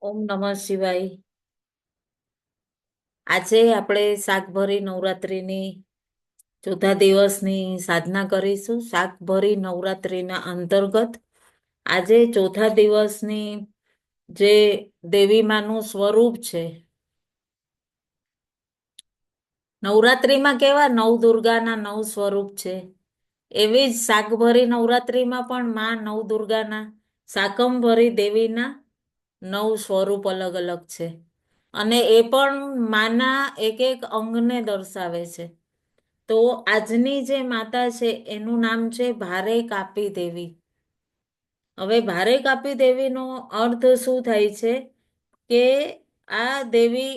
ઓમ નમઃ શિવાય. આજે આપણે શાકભરી નવરાત્રિની ચોથા દિવસની સાધના કરીશું. શાકભરી નવરાત્રિના અંતર્ગત આજે ચોથા દિવસની જે દેવીમાનું સ્વરૂપ છે. નવરાત્રિમાં કેવા નવદુર્ગાના 9 સ્વરૂપ છે, એવી જ શાકભરી નવરાત્રિમાં પણ માં નવદુર્ગાના શાકંભરી દેવીના 9 સ્વરૂપ અલગ અલગ છે. અને એ પણ માના એક એક અંગને દર્શાવે છે. તો આજની જે માતા છે એનું નામ છે ભારે કાપી દેવી. હવે ભારે કાપી દેવીનો અર્થ શું થાય છે કે આ દેવી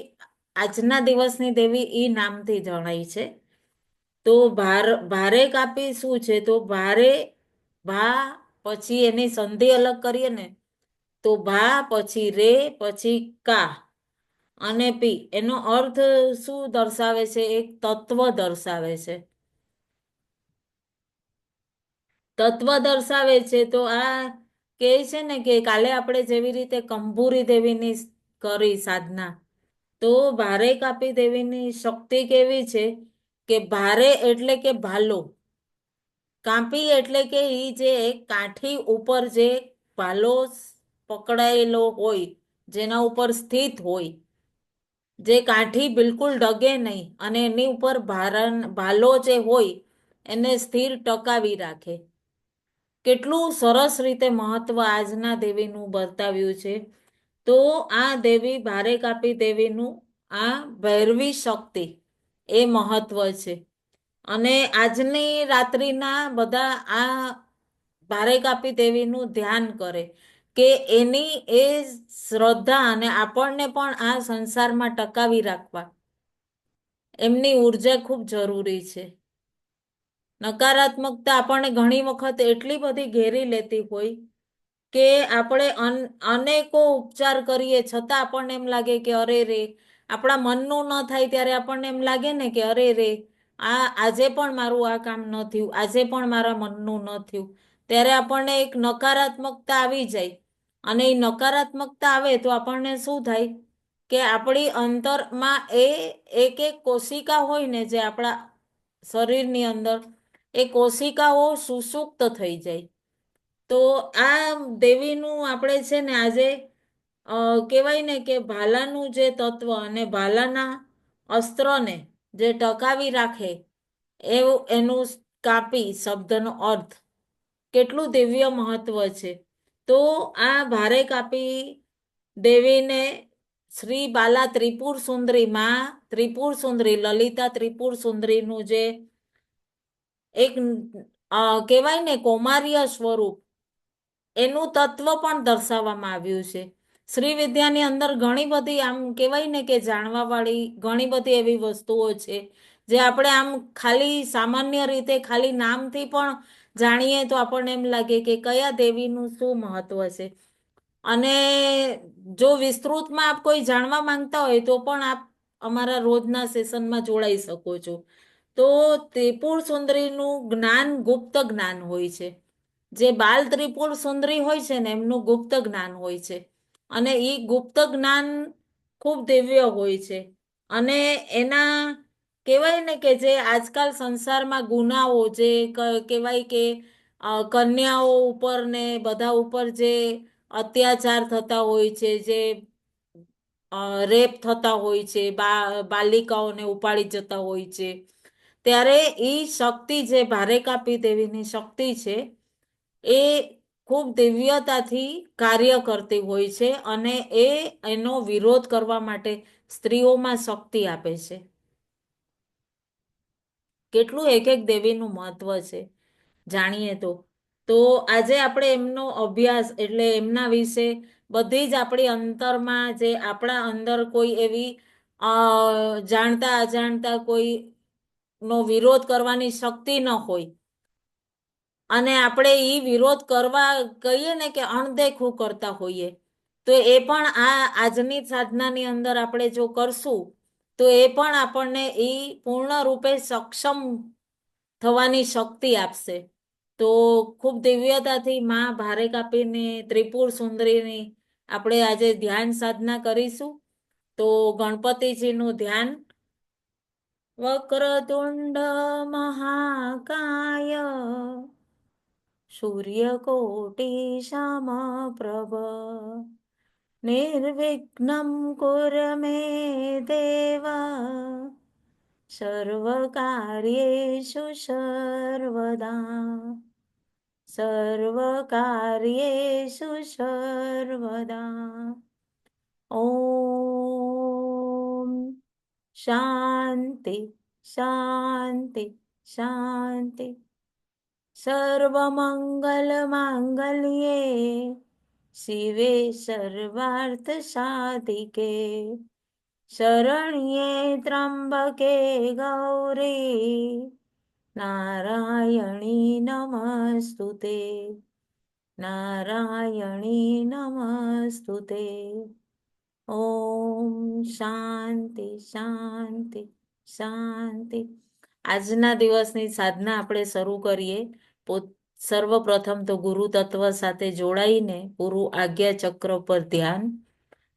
આજના દિવસની દેવી ઈ નામથી જણાય છે. તો ભારે કાપી શું છે? તો ભારે ભા પછી એની સંધિ અલગ કરીએ ને તો ભા પછી રે પછી કા અને પી, એનો અર્થ શું દર્શાવે છે? એક તત્વ દર્શાવે છે. તત્વ દર્શાવે છે. તો આ કહે છે ને કે કાલે આપણે જેવી રીતે કંભુરી દેવીની કરી સાધના, તો ભારે કાપી દેવીની શક્તિ કેવી છે કે ભારે એટલે કે ભાલો, કાપી એટલે કે ઈ જે કાઠી ઉપર જે ભાલો પકડાયેલો હોય, જેના ઉપર સ્થિત હોય, જે કાઠી બિલકુલ ડગે નહીં અને એની ઉપર ભાલો જે હોય એને સ્થિર ટકાવી રાખે. કેટલું સરસ રીતે મહત્વ આજના દેવીનું બતાવ્યું છે. તો આ દેવી ભારે કાપી દેવીનું આ ભૈરવી શક્તિ એ મહત્વ છે. અને આજની રાત્રિના બધા આ ભારે કાપી દેવીનું ધ્યાન કરે કે એની એ શ્રદ્ધા અને આપણને પણ આ સંસારમાં ટકાવી રાખવા એમની ઉર્જા ખૂબ જરૂરી છે. નકારાત્મકતા આપણને ઘણી વખત એટલી બધી ઘેરી લેતી હોય કે આપણે અનેકો ઉપચાર કરીએ છતાં આપણને એમ લાગે કે અરે રે, આપણા મનનું ન થાય ત્યારે આપણને એમ લાગે ને કે અરે રે, આજે પણ મારું આ કામ ન થયું, આજે પણ મારા મનનું ન થયું, ત્યારે આપણને એક નકારાત્મકતા આવી જાય. અને એ નકારાત્મકતા આવે તો આપણને શું થાય કે આપણી અંતરમાં એ એક એક કોશિકા હોય ને જે આપણા શરીરની અંદર, એ કોશિકાઓ સુષુપ્ત થઈ જાય. તો આ દેવીનું આપણે છે ને આજે કહેવાય ને કે ભાલાનું જે તત્વ અને ભાલાના અસ્ત્રને જે ટકાવી રાખે એવું એનું કાપી શબ્દનો અર્થ કેટલું દિવ્ય મહત્વ છે. તો આ ભારે કાપી દેવીને શ્રી બાલા ત્રિપુર સુંદરી માં, ત્રિપુર સુંદરી લલિતા ત્રિપુર સુંદરીનું જે એક કહેવાય ને કૌમાર્ય સ્વરૂપ, એનું તત્વ પણ દર્શાવવામાં આવ્યું છે. શ્રી વિદ્યાની અંદર ઘણી બધી આમ કહેવાય ને કે જાણવા વાળી ઘણી બધી એવી વસ્તુઓ છે જે આપણે આમ ખાલી સામાન્ય રીતે ખાલી નામથી પણ જાણીએ તો આપણને એમ લાગે કે કયા દેવીનું શું મહત્વ છે. અને જો વિસ્તૃતમાં આપ કોઈ જાણવા માંગતા હોય તો પણ આપ અમારા રોજના સેશનમાં જોડાઈ શકો છો. તો ત્રિપુર સુંદરીનું જ્ઞાન ગુપ્ત જ્ઞાન હોય છે. જે બાલ ત્રિપુર સુંદરી હોય છે ને એમનું ગુપ્ત જ્ઞાન હોય છે. અને એ ગુપ્ત જ્ઞાન ખૂબ દિવ્ય હોય છે. અને એના કહેવાય ને કે જે આજકાલ સંસારમાં ગુનાઓ જે કહેવાય કે કન્યાઓ ઉપર ને બધા ઉપર જે અત્યાચાર થતા હોય છે, જે રેપ થતા હોય છે, બાલિકાઓને ઉપાડી જતા હોય છે, ત્યારે એ શક્તિ જે ભારે કાપી દેવીની શક્તિ છે એ ખૂબ દિવ્યતાથી કાર્ય કરતી હોય છે. અને એનો વિરોધ કરવા માટે સ્ત્રીઓમાં શક્તિ આપે છે. કેટલું એક એક દેવીનું મહત્વ છે જાણીએ તો આજે આપણે એમનો અભ્યાસ એટલે એમના વિશે બધી જ આપણી અંતરમાં જે આપણા અંદર કોઈ એવી જાણતા અજાણતા કોઈ નો વિરોધ કરવાની શક્તિ ન હોય અને આપણે એ વિરોધ કરવા કહીએ ને કે અણદેખું કરતા હોઈએ, તો એ પણ આજની સાધનાની અંદર આપણે જો કરશું તો એ પણ આપણને એ પૂર્ણ રૂપે સક્ષમ થવાની શક્તિ આપશે. તો ખૂબ દિવ્યતાથી માં ભારે કાપીને ત્રિપુર સુંદરીની આપણે આજે ધ્યાન સાધના કરીશું. તો ગણપતિજીનું ધ્યાન. વક્રતુંડ મહાકાય સૂર્યકોટી સમપ્રભ નિર્વિઘ્નમ કુરુ મે દેવ સર્વકાર્યેષુ સર્વદા સર્વકાર્યેષુ સર્વદા. ઓમ શાંતિ શાંતિ શાંતિ. સર્વમંગલ માંગલ્યે શિવે સર્વાર્થ સાધિકે શરણ્યે ત્રંબકે ગૌરી નારાયણી નમસ્તુતે નારાયણી નમસ્તુતે. ઓમ શાંતિ શાંતિ શાંતિ. આજના દિવસની સાધના આપણે શરૂ કરીએ. સર્વપ્રથમ તો ગુરુ તત્વ સાથે જોડાઈને પૂરું આજ્ઞા ચક્ર પર ધ્યાન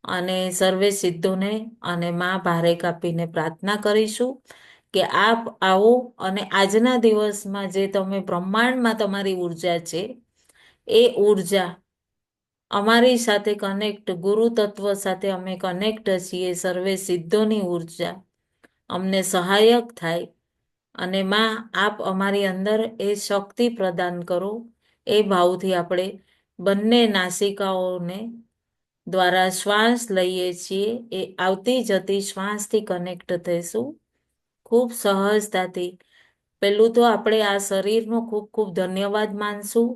અને સર્વે સિદ્ધોને અને માં ભારે કાપીને પ્રાર્થના કરીશું કે આપ આવો અને આજના દિવસમાં જે તમે બ્રહ્માંડમાં તમારી ઉર્જા છે એ ઉર્જા અમારી સાથે કનેક્ટ, ગુરુ તત્વ સાથે અમે કનેક્ટ છીએ, સર્વે સિદ્ધોની ઉર્જા અમને સહાયક થાય અને માં આપ અમારી અંદર એ શક્તિ પ્રદાન કરો. એ ભાવથી આપણે બંને નાસિકાઓને દ્વારા શ્વાસ લઈએ છીએ એ આવતી જતી શ્વાસથી કનેક્ટ થઈશું ખૂબ સહજતાથી. પહેલું તો આપણે આ શરીરનો ખૂબ ખૂબ ધન્યવાદ માનશું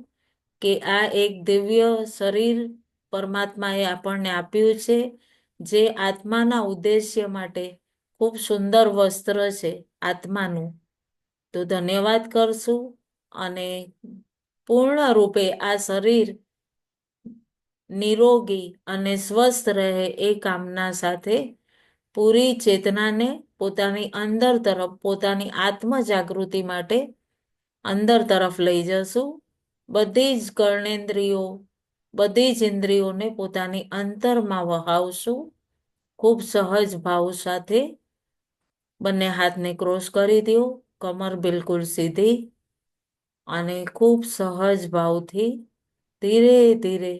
કે આ એક દિવ્ય શરીર પરમાત્માએ આપણને આપ્યું છે જે આત્માના ઉદ્દેશ્ય માટે ખૂબ સુંદર વસ્ત્ર છે આત્માનું. તો ધન્યવાદ કરશું અને પૂર્ણ રૂપે આ શરીર નિરોગી અને સ્વસ્થ રહે એ કામના સાથે પૂરી ચેતનાને પોતાની અંદર તરફ, પોતાની આત્મ જાગૃતિ માટે અંદર તરફ લઈ જશું. બધી જ કર્ણેન્દ્રિયો, બધી જ ઇન્દ્રિયોને પોતાની અંતરમાં વહાવશું ખૂબ સહજ ભાવ સાથે. બંને હાથને ક્રોસ કરી દો, કમર બિલકુલ સીધી અને ખૂબ સહજ ભાવથી ધીરે ધીરે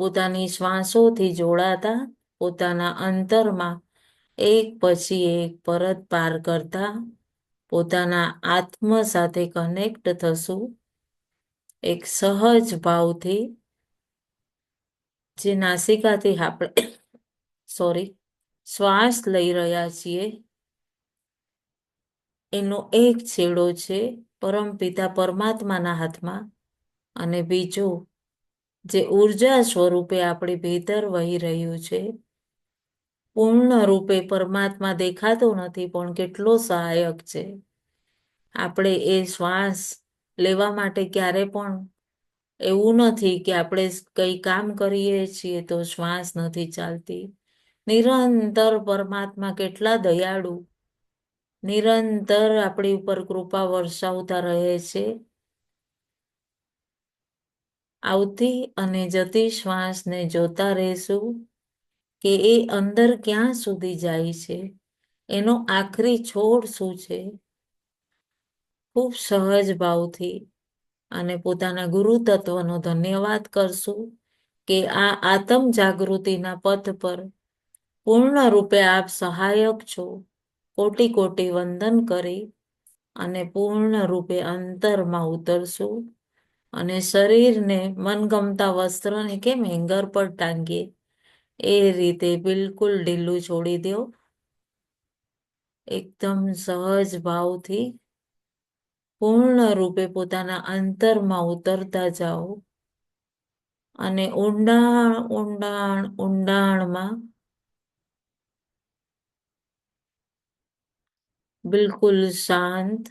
પોતાની શ્વાસોથી જોડાતા પોતાના અંતરમાં એક પછી એક પરત પાર કરતા પોતાના આત્મ સાથે કનેક્ટ થશું એક સહજ ભાવથી. જે નાસિકાથી આપણે શ્વાસ લઈ રહ્યા છીએ એનો એક છેડો છે પરમપિતા પરમાત્માના હાથમાં અને બીજો જે ઉર્જા સ્વરૂપે આપણી ભીતર વહી રહ્યું છે પૂર્ણ રૂપે પરમાત્મા દેખાતો નથી પણ કેટલો સહાયક છે. આપણે એ શ્વાસ લેવા માટે ક્યારે પણ એવું નથી કે આપણે કંઈ કામ કરીએ છીએ તો શ્વાસ નથી ચાલતી. નિરંતર પરમાત્મા કેટલા દયાળુ, નિરંતર આપણી ઉપર કૃપા વર્ષાવતા રહે છે. આવતી અને જતી શ્વાસને જોતા રહેશું કે એ અંદર ક્યાં સુધી જાય છે, એનો આખરી છોડ શું છે. ખૂબ સહજ ભાવથી અને પોતાના ગુરુ તત્વનો ધન્યવાદ કરશું કે આ આત્મ જાગૃતિના પથ પર પૂર્ણ રૂપે આપ સહાયક છો. કોટી કોટી વંદન કરી અને પૂર્ણ રૂપે અંતરમાં ઉતરશું અને શરીરને મનગમતા વસ્ત્રને કેમ હેંગર પર ટાંગીએ એ રીતે બિલકુલ ઢીલું છોડી દો. એકદમ સહજ ભાવથી પૂર્ણ રૂપે પોતાના અંતરમાં ઉતરતા જાઓ અને ઊંડાણ ઊંડાણ ઊંડાણમાં બિલકુલ શાંત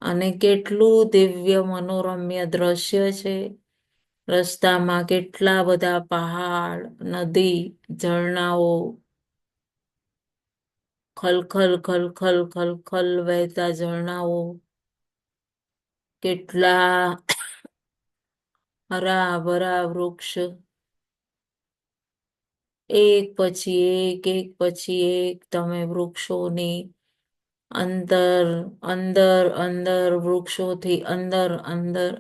અને કેટલું દિવ્ય મનોરમ્ય દ્રશ્ય છે. રસ્તામાં કેટલા બધા પહાડ, નદી, ઝરણાઓ ખલખલ ખલખલ ખલખલ વહેતા ઝરણાઓ, કેટલા હરાભરા વૃક્ષ એક પછી એક તમે વૃક્ષોની અંદર અંદર અંદર વૃક્ષોથી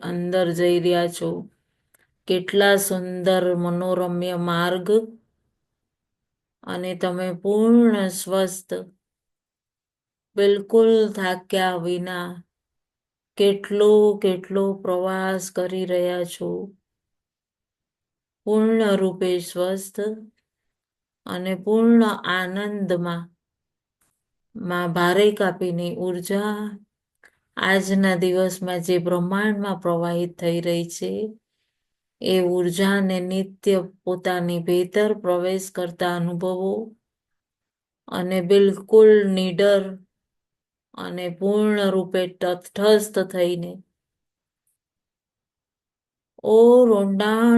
અંદર જઈ રહ્યા છો. કેટલા સુંદર મનોરમ્ય માર્ગ અને તમે પૂર્ણ સ્વસ્થ, બિલકુલ થાક્યા વિના કેટલો પ્રવાસ કરી રહ્યા છો. પૂર્ણ રૂપે સ્વસ્થ અને પૂર્ણ આનંદમાં ભારે કાપીની ઉર્જા આજના દિવસમાં જે બ્રહ્માંડમાં પ્રવાહિત થઈ રહી છે એ ઉર્જાને નિત્ય પોતાની ભીતર પ્રવેશ કરતા અનુભવો અને બિલકુલ નીડર અને પૂર્ણ રૂપે તટસ્થ થઈને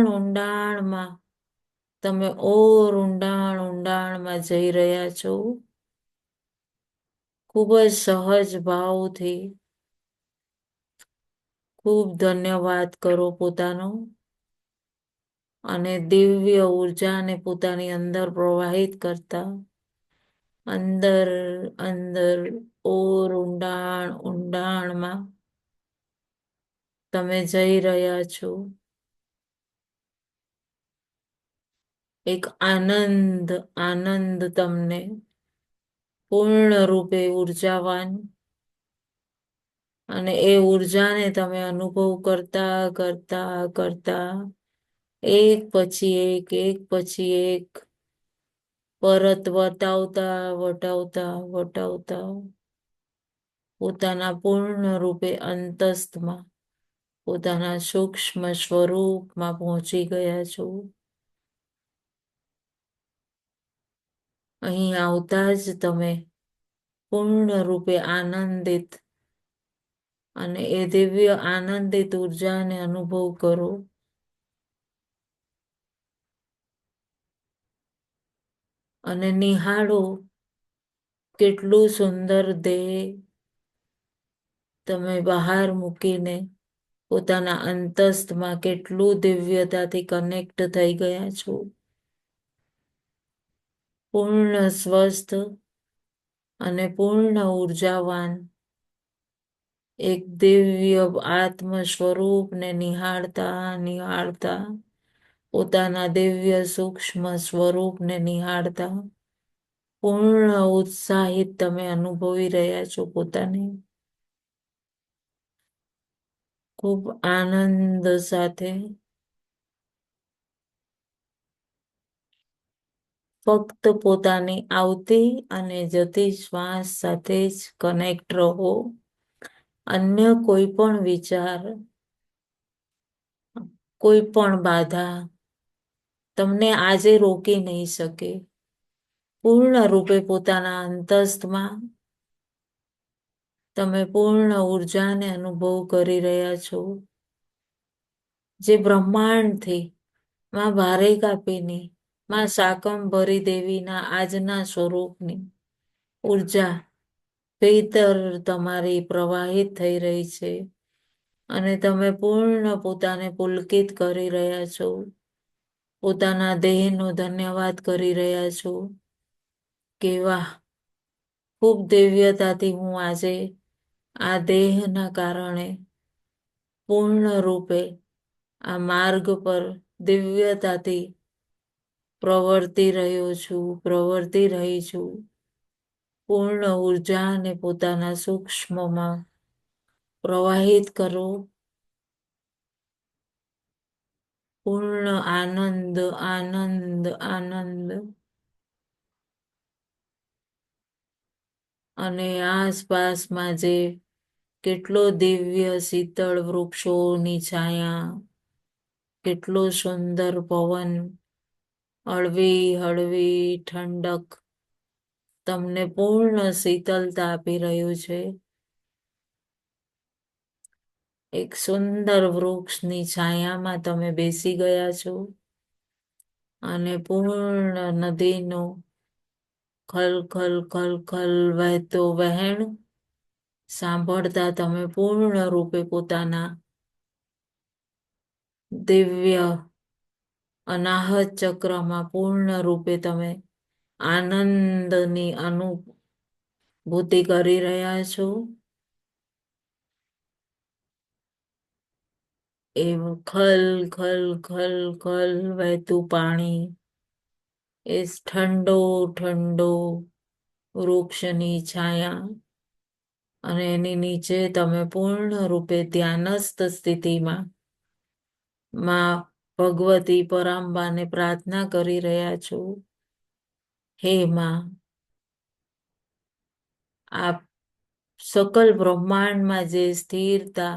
ઊંડાણમાં તમે ઊંડાણમાં જઈ રહ્યા છો. ખૂબ જ સહજ ભાવથી ખૂબ ધન્યવાદ કરો પોતાનો અને દિવ્ય ઉર્જાને પોતાની અંદર પ્રવાહિત કરતા અંદર ઊંડાણમાં તમે જઈ રહ્યા છો. એક આનંદ તમને પૂર્ણ રૂપે ઉર્જાવાન અને એ ઉર્જાને તમે અનુભવ કરતા એક પછી એક પરત વટાવતા પોતાના પૂર્ણ રૂપે અંતસ્થમાં પોતાના સૂક્ષ્મ સ્વરૂપમાં પહોંચી ગયા છો. અહીં આવતા જ તમે પૂર્ણ રૂપે આનંદિત અને એ દિવ્ય આનંદિત ઉર્જાને અનુભવ કરો. અને નિહાળો કેટલું સુંદર દેહ તમે બહાર મૂકીને પોતાના અંતસ્થમાં કેટલું દિવ્યતાથી કનેક્ટ થઈ ગયા છો. પૂર્ણ સ્વસ્થ અને પૂર્ણ ઉર્જાવાન એક દિવ્ય આત્મ સ્વરૂપને નિહાળતા પોતાના દિવ્ય સૂક્ષ્મ સ્વરૂપને નિહાળતા પૂર્ણ ઉત્સાહિત તમે અનુભવી રહ્યા છો. પોતાને ખૂબ આનંદ સાથે ફક્ત પોતાની આવતી અને જતી શ્વાસ સાથે જ કનેક્ટ રહો. અન્ય કોઈ પણ વિચાર, કોઈ પણ બાધા તમને આજે રોકી નહીં શકે. પૂર્ણ રૂપે પોતાના અંતસ્થમાં તમે પૂર્ણ ઉર્જાને અનુભવ કરી રહ્યા છો. જે બ્રહ્માંડથી ભારે કાપીની શાકંભરી દેવીના આજના સ્વરૂપની ઉર્જા ભીતર તમારી પ્રવાહિત થઈ રહી છે અને તમે પૂર્ણ પોતાને પુલકિત કરી રહ્યા છો. પોતાના દેહનો ધન્યવાદ કરી રહ્યા છો કે વાહ, ખૂબ દિવ્યતાથી હું આજે આ દેહના કારણે પૂર્ણ રૂપે આ માર્ગ પર દિવ્યતાથી પ્રવર્તી રહી છું. પૂર્ણ ઉર્જાને પોતાના સૂક્ષ્મમાં પ્રવાહિત કરો. પૂર્ણ આનંદ અને આસપાસમાં જે કેટલો દિવ્ય શીતળ વૃક્ષોની છાયા, કેટલો સુંદર પવન, હળવી ઠંડક તમને પૂર્ણ શીતળતા આપી રહ્યું છે. એક સુંદર વૃક્ષની છાયામાં તમે બેસી ગયા છો અને પૂર્ણ નદીનો ખલ વહેતો વહેણ સાંભળતા તમે પૂર્ણ રૂપે પોતાના દિવ્ય અનાહત ચક્રમાં પૂર્ણ રૂપે તમે આનંદની અનુભૂતિ કરી રહ્યા છો. એવું ખલ ખલ ખલ ખલ વહેતું પાણી, એ ઠંડો ઠંડો વૃક્ષની છાયા, અને એની નીચે તમે પૂર્ણ રૂપે ધ્યાનસ્થ સ્થિતિમાં માં ભગવતી પરાંબાને પ્રાર્થના કરી રહ્યા છો. હે માં, આપ સકલ બ્રહ્માંડમાં જે સ્થિરતા,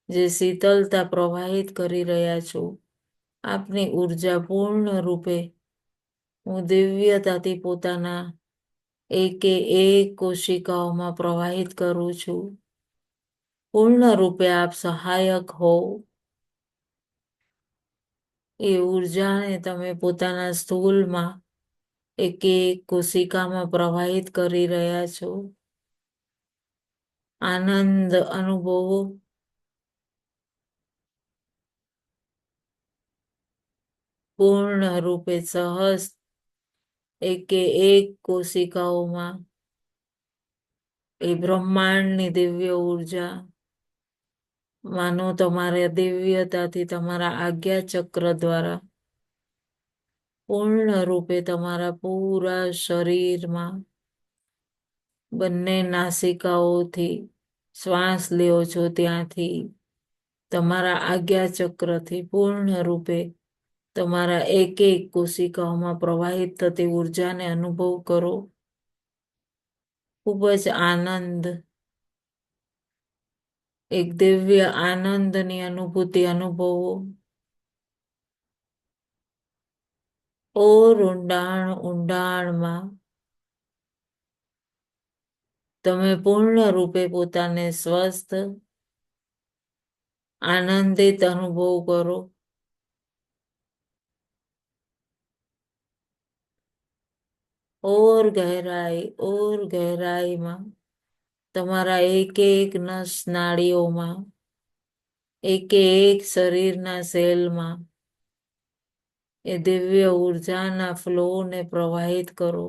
જે શીતલતા પ્રવાહિત કરી રહ્યા છો, આપની ઉર્જા પૂર્ણ રૂપે હું દિવ્યતાથી પોતાના એકે એક કોશિકાઓમાં પ્રવાહિત કરું છું. પૂર્ણ રૂપે આપ સહાયક હો. એ ઉર્જાને તમે પોતાના સ્થૂલમાં એક એક કોશિકામાં પ્રવાહિત કરી રહ્યા છો. આનંદ અનુભવો. પૂર્ણ રૂપે સહજ એકે એક કોશિકાઓમાં એ બ્રહ્માંડની દિવ્ય ઉર્જા, માનો તમારા દિવ્યતાથી તમારા આજ્ઞા ચક્ર દ્વારા પૂર્ણ રૂપે તમારા પૂરા શરીરમાં, બંને નાસિકાઓથી શ્વાસ લ્યો છો ત્યાંથી, તમારા આજ્ઞા ચક્રથી પૂર્ણ રૂપે તમારા એક એક કોશિકાઓમાં પ્રવાહિત થતી ઉર્જાને અનુભવ કરો. ખૂબ જ આનંદ, એક દિવ્ય આનંદની અનુભૂતિ અનુભવો. ઓર ઊંડાણમાં તમે પૂર્ણ રૂપે પોતાને સ્વસ્થ, આનંદિત અનુભવ કરો. ઓર ગહેરાઈમાં તમારા એક એક નસ નાડીઓમાં, એક એક શરીરના સેલમાં એ દિવ્ય ઉર્જાના ફ્લોને પ્રવાહિત કરો.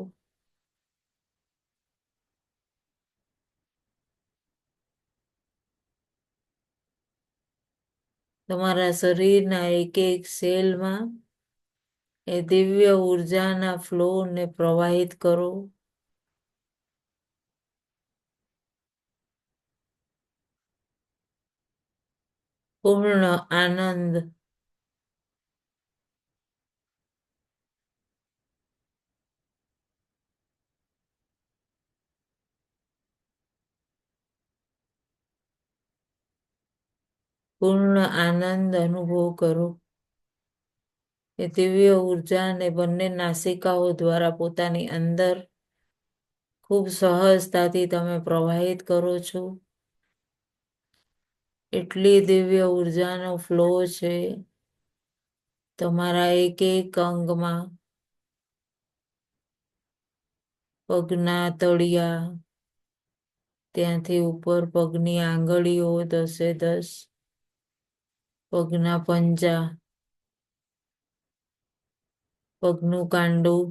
તમારા શરીરના એક એક સેલમાં એ દિવ્ય ઉર્જાના ફ્લોને પ્રવાહિત કરો. પૂર્ણ આનંદ, પૂર્ણ આનંદ અનુભવ કરો. એ દિવ્ય ઉર્જાને બંને નાસિકાઓ દ્વારા પોતાની અંદર ખૂબ સહજતાથી તમે પ્રવાહિત કરો છો. એટલી દિવ્ય ઉર્જાનો ફ્લો છે તમારા એક એક અંગમાં, પગના તળિયા, ત્યાંથી ઉપર પગની આંગળીઓ 10 પગના પંજા, પગનું કાંડું,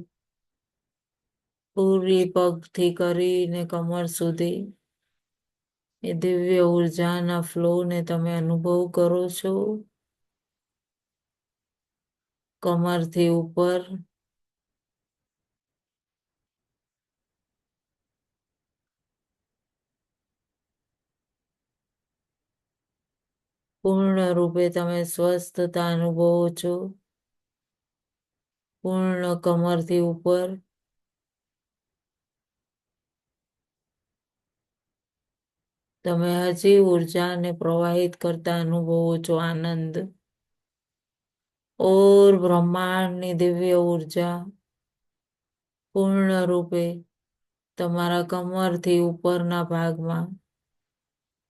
પૂરી પગથી કરીને કમર સુધી એ દિવ્ય ઉર્જાના ફ્લોને તમે અનુભવ કરો છો. કમરથી ઉપર પૂર્ણ રૂપે તમે સ્વસ્થતા અનુભવો છો. પૂર્ણ કમરથી ઉપર તમે હજી ઉર્જાને પ્રવાહિત કરતા અનુભવો છો. આનંદ. ઓર બ્રહ્માંડની દિવ્ય ઉર્જા પૂર્ણ રૂપે તમારા કમરથી ઉપરના ભાગમાં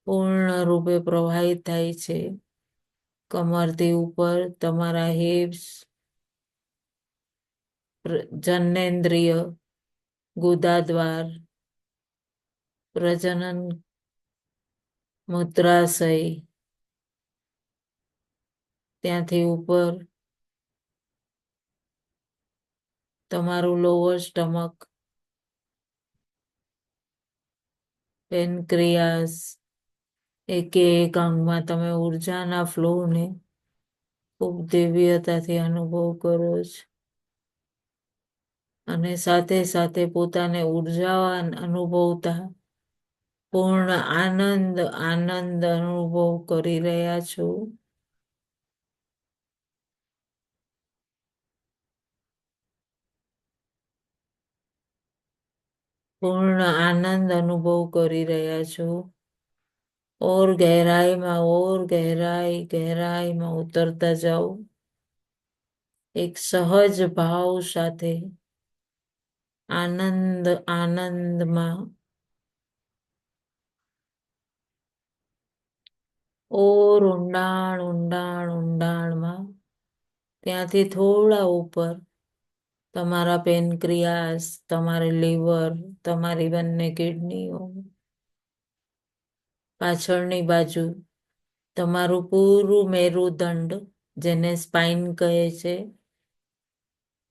પૂર્ણ રૂપે પ્રવાહિત થાય છે. કમરથી ઉપર તમારા હિપ્સ, જનનેન્દ્રિય, ગુદાદ્વાર, પ્રજનન મૂત્રાશય, ત્યાંથી ઉપર તમારું લોઅર સ્ટમક, પેનક્રિયાસ, એક એક અંગમાં તમે ઉર્જાના ફ્લોને ખૂબ દિવ્યતાથી અનુભવ કરો છો અને સાથે સાથે પોતાને ઉર્જાવાન અનુભવતા પૂર્ણ આનંદ આનંદ અનુભવ કરી રહ્યા છો. પૂર્ણ આનંદ અનુભવ કરી રહ્યા છો. ઓર ગહેરાઈમાં ઉતરતા જાઓ. એક સહજ ભાવ સાથે આનંદમાં ઓર ઊંડાણમાં ત્યાંથી થોડા ઉપર તમારા પેનક્રિયાસ, તમારી લીવર, તમારી બંને કિડનીઓ, પાછળની બાજુ તમારું પૂરું મેરુદંડ, જેને સ્પાઇન કહે છે,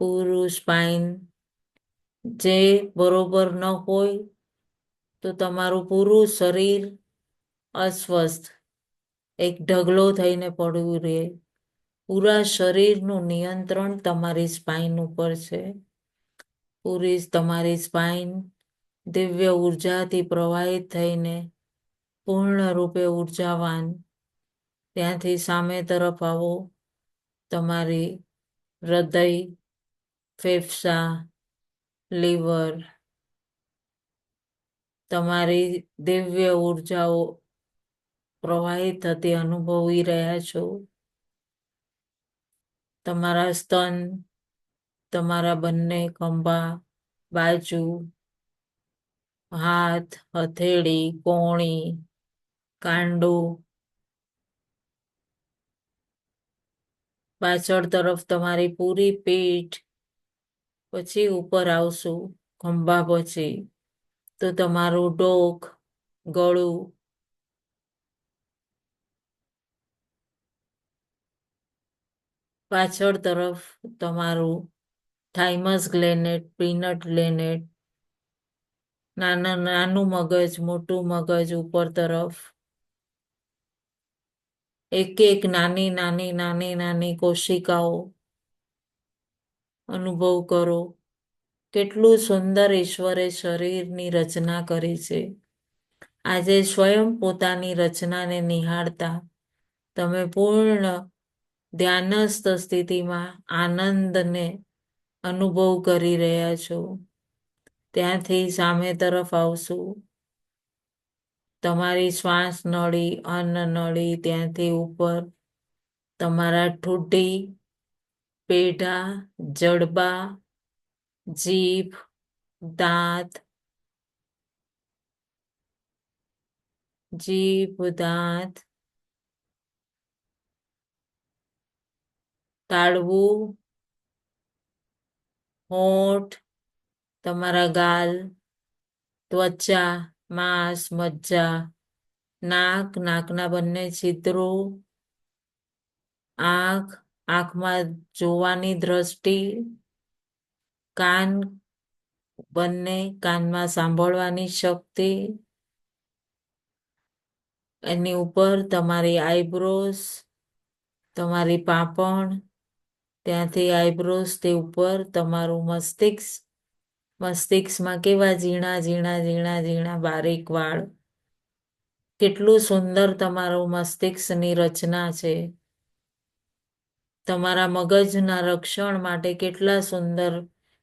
પૂરું સ્પાઇન જે બરોબર ન હોય તો તમારું પૂરું શરીર અસ્વસ્થ, એક ઢગલો થઈને પડવું રહે. પૂરા શરીરનું નિયંત્રણ તમારી સ્પાઇન ઉપર છે. પૂરી તમારી સ્પાઇન દિવ્ય ઉર્જાથી પ્રવાહિત થઈને પૂર્ણ રૂપે ઉર્જાવાન. ત્યાંથી સામે તરફ આવો. તમારી હૃદય, ફેફસા, લીવર, તમારી દિવ્ય ઉર્જાઓ પ્રવાહિત થતી અનુભવી રહ્યા છો. તમારા સ્તન, તમારા બંને ખંભા, બાજુ, હાથ, હથેળી, કોણી, કાંડું, પાછળ તરફ તમારી પૂરી પીઠ, પછી ઉપર આવશું ખંભા પછી તો તમારું ડોક, ગળું, પાછળ તરફ તમારું થાઇમસ ગ્લેનેટ, પીનટ ગ્લેનેટ, નાનું મગજ, મોટું મગજ ઉપર તરફ, એક એક નાની કોશિકાઓ અનુભવ કરો. કેટલું સુંદર ઈશ્વરે શરીરની રચના કરી છે. આજે સ્વયં પોતાની રચનાને નિહાળતા તમે પૂર્ણ ધ્યાનસ્થ સ્થિતિમાં આનંદને અનુભવ કરી રહ્યા છો. ત્યાંથી સામે તરફ આવશું. તમારી શ્વાસ નળી, અન્ન નળી, ત્યાંથી ઉપર તમારા ઠુંઠી, પેઢા, જડબા, જીભ, દાંત, તાળવું, હોઠ, તમારા ગાલ, ત્વચા, માંસ, મજ્જા, નાકના બંને છિદ્રો, આંખમાં જોવાની દ્રષ્ટિ, કાન, બંને કાનમાં સાંભળવાની શક્તિ, એની ઉપર તમારી આઈબ્રોઝ, તમારી પાંપણ, ત્યાંથી આઈબ્રોઝ તે ઉપર તમારું મસ્તિષ્કમાં કેવા ઝીણા બારીક વાળ. કેટલું સુંદર તમારું મસ્તિષ્કની રચના છે. તમારા મગજના રક્ષણ માટે કેટલા સુંદર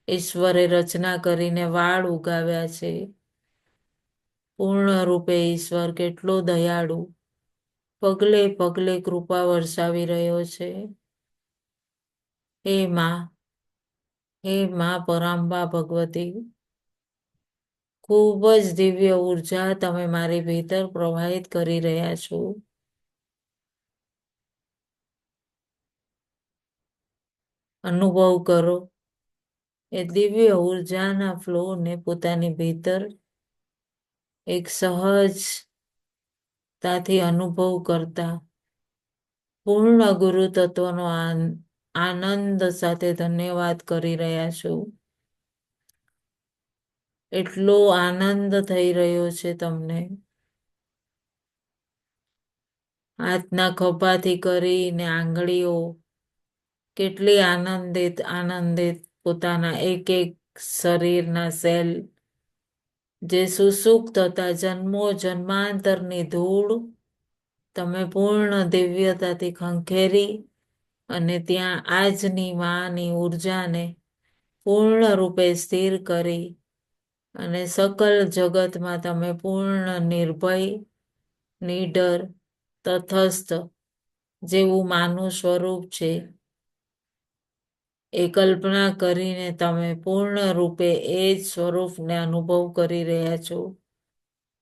ઈશ્વરે રચના કરીને વાળ ઉગાવ્યા છે. પૂર્ણ રૂપે ઈશ્વર કેટલો દયાળુ, પગલે પગલે કૃપા વરસાવી રહ્યો છે. હે માં પરાંબા ભગવતી, ખૂબ જ દિવ્ય ઉર્જા તમે મારી ભીતર પ્રવાહિત કરી રહ્યા છો. અનુભવ કરો એ દિવ્ય ઉર્જાના ફ્લોને પોતાની ભીતર એક સહજતાથી અનુભવ કરતા પૂર્ણ ગુરુ તત્વનો આનંદ સાથે ધન્યવાદ કરી રહ્યા છું. એટલો આનંદ થઈ રહ્યો છે તમને. હાથના ખભાથી કરીને આંગળીઓ કેટલી આનંદિત આનંદિત પોતાના એક એક શરીરના સેલ જે સુસુપ્ત હતા જન્મો જન્માંતરની ધૂળ તમે પૂર્ણ દિવ્યતાથી ખંખેરી અને ત્યાં આજની માની ઉર્જાને પૂર્ણ રૂપે સ્થિર કરી અને સકલ જગતમાં તમે પૂર્ણ નિર્ભય નીડર તટસ્થ જેવું માનું સ્વરૂપ છે એ કલ્પના કરીને તમે પૂર્ણ રૂપે એ જ સ્વરૂપને અનુભવ કરી રહ્યા છો.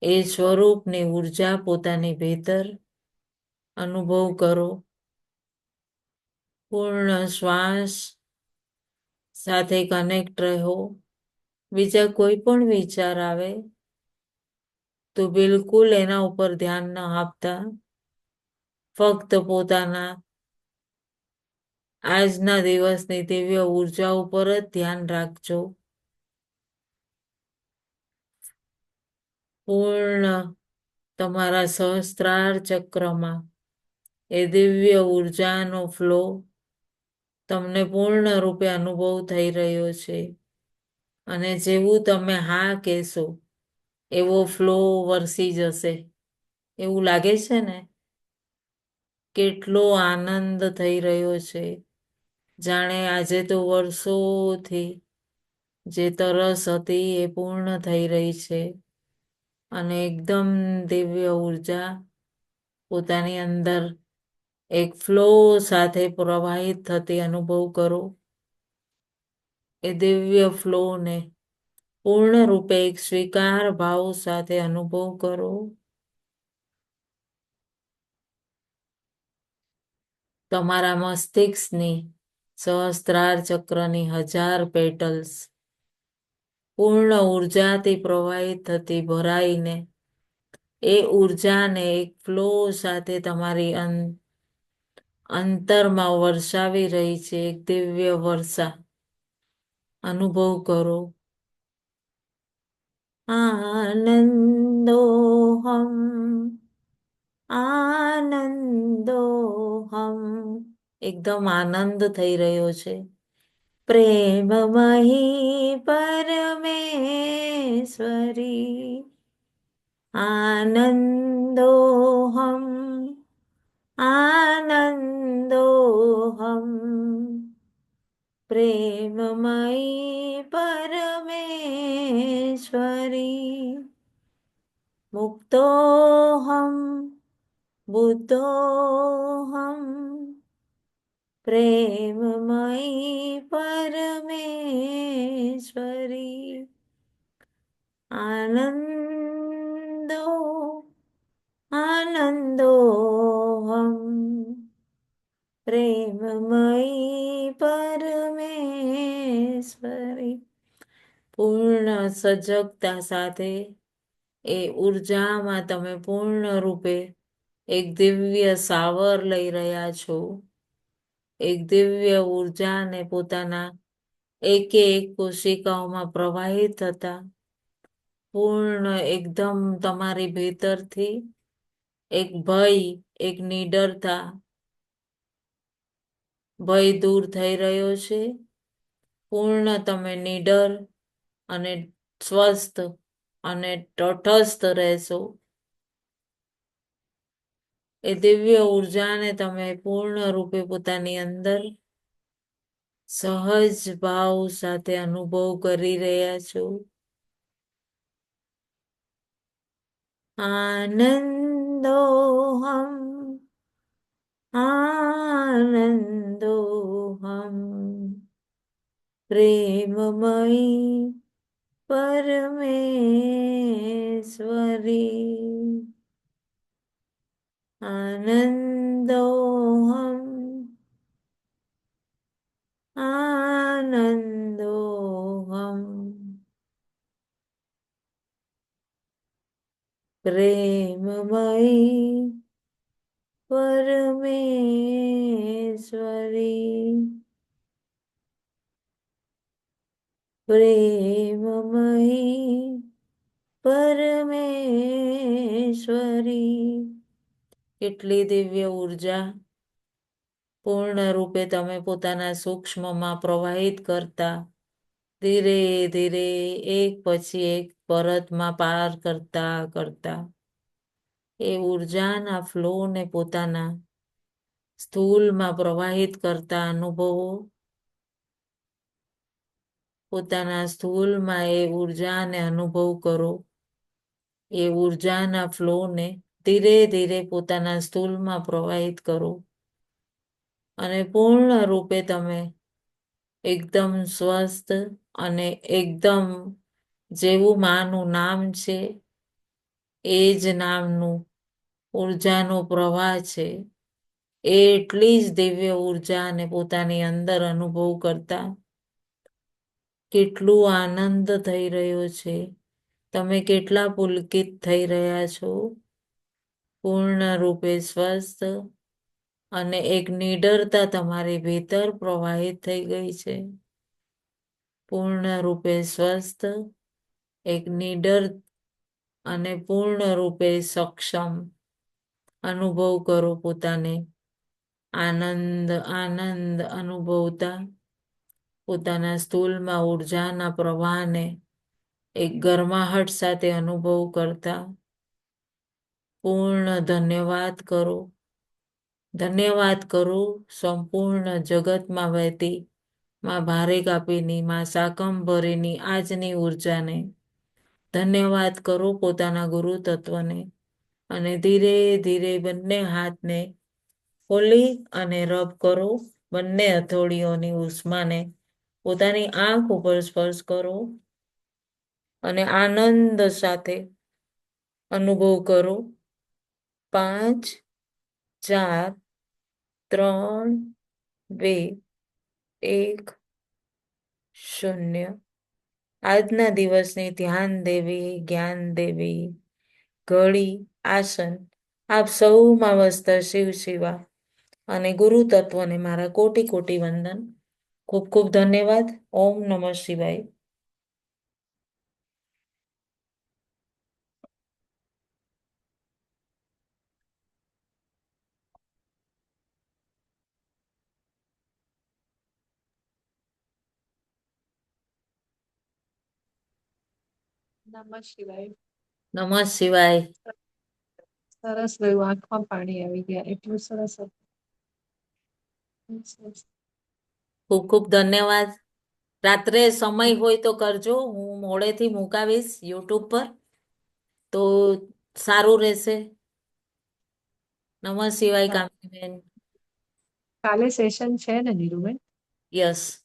એ સ્વરૂપની ઉર્જા પોતાની ભીતર અનુભવ કરો. પૂર્ણ શ્વાસ સાથે કનેક્ટ રહો. બીજા કોઈ પણ વિચાર આવે તો બિલકુલ એના ઉપર ધ્યાન ન આપતા ફક્ત પોતાના આજના દિવસની દિવ્ય ઉર્જા ઉપર જ ધ્યાન રાખજો. પૂર્ણ તમારા સહસ્ત્રાર ચક્રમાં એ દિવ્ય ઉર્જાનો ફ્લો તમને પૂર્ણ રૂપે અનુભવ થઈ રહ્યો છે અને જેવું તમે હા કહેશો એવો ફ્લો વરસી જશે એવું લાગે છે ને. કેટલો આનંદ થઈ રહ્યો છે જાણે આજે તો વર્ષોથી જે તરસ હતી એ પૂર્ણ થઈ રહી છે અને એકદમ દિવ્ય ઉર્જા પોતાની અંદર એક ફ્લો સાથે પ્રવાહિત થતી અનુભવ કરો. એ દિવ્ય ફ્લોને પૂર્ણ રૂપે એક સ્વીકાર ભાવ સાથે અનુભવ કરો. તમારા મસ્તિષ્કની સહસ્ત્રાર ચક્રની 1000 પેટલ્સ પૂર્ણ ઉર્જાથી પ્રવાહિત થતી ભરાઈને એ ઉર્જાને એક ફ્લો સાથે તમારી અંતરમાં વરસાવી રહી છે. એક દિવ્ય વર્ષા અનુભવ કરો. આનંદોહમ આનંદોહમ એકદમ આનંદ થઈ રહ્યો છે. પ્રેમમયી પરમેશ્વરી આનંદોહમ આનંદોહમ પ્રેમમયી પરમેશ્વરી મુક્તોહમ બુદ્ધોહમ પ્રેમમયી પરમેશ્વરી આનંદો આનંદોહમ પ્રેમમયી પરમેશ્વરી પૂર્ણ સજગતા સાથે એ ઉર્જામાં તમે પૂર્ણ રૂપે એક દિવ્ય સાવર લઈ રહ્યા છો. એક દિવ્ય ઉર્જાને પોતાના એક કોશિકાઓમાં પ્રવાહિત થતા પૂર્ણ એકદમ તમારી ભીતરથી એક ભય એક નીડરતા ભય દૂર થઈ રહ્યો છે. પૂર્ણ તમે નીડર અને સ્વસ્થ અને તટસ્થ રહેશો. એ દિવ્ય ઉર્જાને તમે પૂર્ણ રૂપે પોતાની અંદર સહજ ભાવ સાથે અનુભવ કરી રહ્યા છો. આનંદોહમ આનંદોહમ પ્રેમમયી પરમેશ્વરી આનંદોહમ આનંદોહમ પ્રેમમયી પરમેશ્વરી પ્રેમમયી પરમેશ્વરી. કેટલી દિવ્ય ઉર્જા પૂર્ણ રૂપે તમે પોતાના સૂક્ષ્મમાં પ્રવાહિત કરતા ધીરે ધીરે એક પછી એક પરતમાં પાર કરતા કરતા એ ઉર્જાના ફ્લોને પોતાના સ્થૂલમાં પ્રવાહિત કરતા અનુભવો. પોતાના સ્થૂલમાં એ ઉર્જાને અનુભવ કરો. એ ઉર્જાના ફ્લોને ધીરે ધીરે પોતાના સ્થૂલમાં પ્રવાહિત કરો અને પૂર્ણ રૂપે તમે એકદમ સ્વસ્થ અને એકદમ જેવું માનું નામ છે એ જ નામનું ઉર્જાનો પ્રવાહ છે એ એટલી જ દિવ્ય ઉર્જાને પોતાની અંદર અનુભવ કરતા કેટલું આનંદ થઈ રહ્યો છે. તમે કેટલા પુલકિત થઈ રહ્યા છો. પૂર્ણ રૂપે સ્વસ્થ અને એક નિડરતા તમારી ભીતર પ્રવાહિત થઈ ગઈ છે. પૂર્ણ રૂપે સ્વસ્થ, એક નિડર અને પૂર્ણ રૂપે સક્ષમ અનુભવ કરો પોતાને. આનંદ આનંદ અનુભવતા પોતાના સ્થૂલમાં ઉર્જાના પ્રવાહને એક ગરમાહટ સાથે અનુભવ કરતા પૂર્ણ ધન્યવાદ કરો. ધન્યવાદ કરો સંપૂર્ણ જગતમાં વહેતી માં ભારે કાપીની માં શાકંભરીની આજની ઉર્જાને. ધન્યવાદ કરો પોતાના ગુરુ તત્વને અને ધીરે ધીરે બંને હાથને ખોલી અને રબ કરો. બંને હથોડીઓની ઉષ્માને પોતાની આંખ ઉપર સ્પર્શ કરો અને આનંદ સાથે અનુભવ કરો. 5, 4, 3, 2, 1, 0. આજના દિવસની ધ્યાન દેવી, જ્ઞાન દેવી, ઘડી, આસન આપ સૌમાં વસતા શિવ શિવા અને ગુરુ તત્વને મારા કોટી કોટી વંદન. ખૂબ ખૂબ ધન્યવાદ. ઓમ નમઃ શિવાય. નમઃ શિવાય. નમઃ શિવાય. સરસ રહ્યું. આંખમાં પાણી આવી ગયા. એટલું સરસ હતું. ખૂબ ખૂબ ધન્યવાદ. રાત્રે સમય હોય તો કરજો. હું મોડેથી મુકાવીશ યુટ્યુબ પર તો સારું રહેશે. નમઃ શિવાય કામિનીબેન. કાલે સેશન છે ને નીરુબેન? યસ.